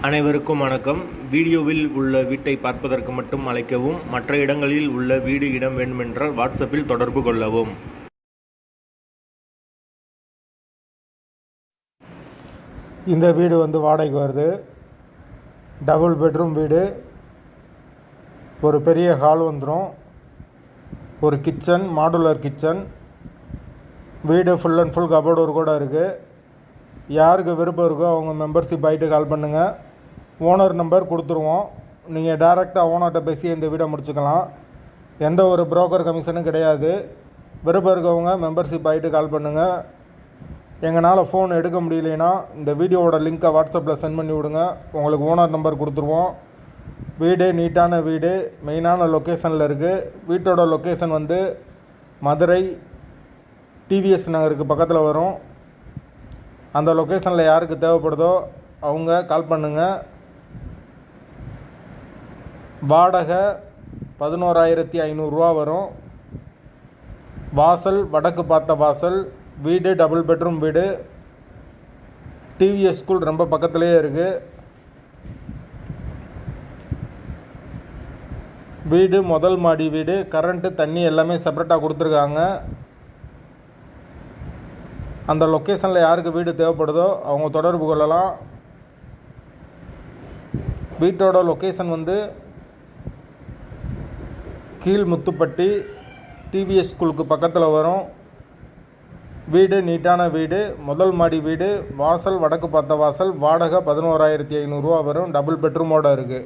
அனைவருக்கும் வணக்கம். வீடியோவில் உள்ள வீட்டை பார்ப்பதற்கு மட்டும் அழைக்கவும். மற்ற இடங்களில் உள்ள வீடு இடம் வேண்டுமென்றால் வாட்ஸ்அப்பில் தொடர்பு கொள்ளவும். இந்த வீடு வாடகைக்கு வருது. டபுள் பெட்ரூம் வீடு. ஒரு பெரிய ஹால் வந்துடும். ஒரு கிச்சன், மாடுலர் கிச்சன். வீடு ஃபுல் அண்ட் ஃபுல் கபோர்டு ஒரு கூட இருக்குது. யாருக்கு விருப்பம் இருக்கோ அவங்க மெம்பர்ஷிப் ஆகிட்டு கால் பண்ணுங்கள். ஓனர் நம்பர் கொடுத்துருவோம். நீங்கள் டைரெக்டாக ஓனர்கிட்ட பேசி இந்த வீடை முடிச்சுக்கலாம். எந்த ஒரு புரோக்கர் கமிஷனும் கிடையாது. விருப்பம் இருக்கவங்க மெம்பர்ஷிப் ஆகிட்டு கால் பண்ணுங்கள். எங்களால் ஃபோன் எடுக்க முடியலைன்னா இந்த வீடியோவோட லிங்க்கை வாட்ஸ்அப்பில் சென்ட் பண்ணி விடுங்க. உங்களுக்கு ஓனர் நம்பர் கொடுத்துருவோம். வீடு நீட்டான வீடு, மெயினான லொக்கேஷனில் இருக்குது. வீட்டோட லொக்கேஷன் மதுரை டிவிஎஸ் நகருக்கு பக்கத்தில் வரும். அந்த லொக்கேஷனில் யாருக்கு தேவைப்படுதோ அவங்க கால் பண்ணுங்கள். வாடகை 11,500 வரும். வாசல் வடக்கு பார்த்த வாசல். வீடு டபுள் பெட்ரூம் வீடு. டிவிஎஸ் ஸ்கூல் ரொம்ப பக்கத்துலேயே இருக்குது. வீடு முதல் மாடி வீடு. கரண்ட்டு தண்ணி எல்லாமே செப்பரேட்டாக கொடுத்துருக்காங்க. அந்த லொக்கேஷனில் யாருக்கு வீடு தேவைப்படுதோ அவங்க தொடர்பு கொள்ளலாம். வீட்டோட லொக்கேஷன் கீழ்முத்துப்பட்டி டிவிஎஸ் ஸ்கூலுக்கு பக்கத்தில் வரும். வீடு நீட்டான வீடு, முதல் மாடி வீடு. வாசல் வடக்கு பார்த்த வாசல். வாடகை 11,500 வரும். டபுள் பெட்ரூமோடு இருக்குது.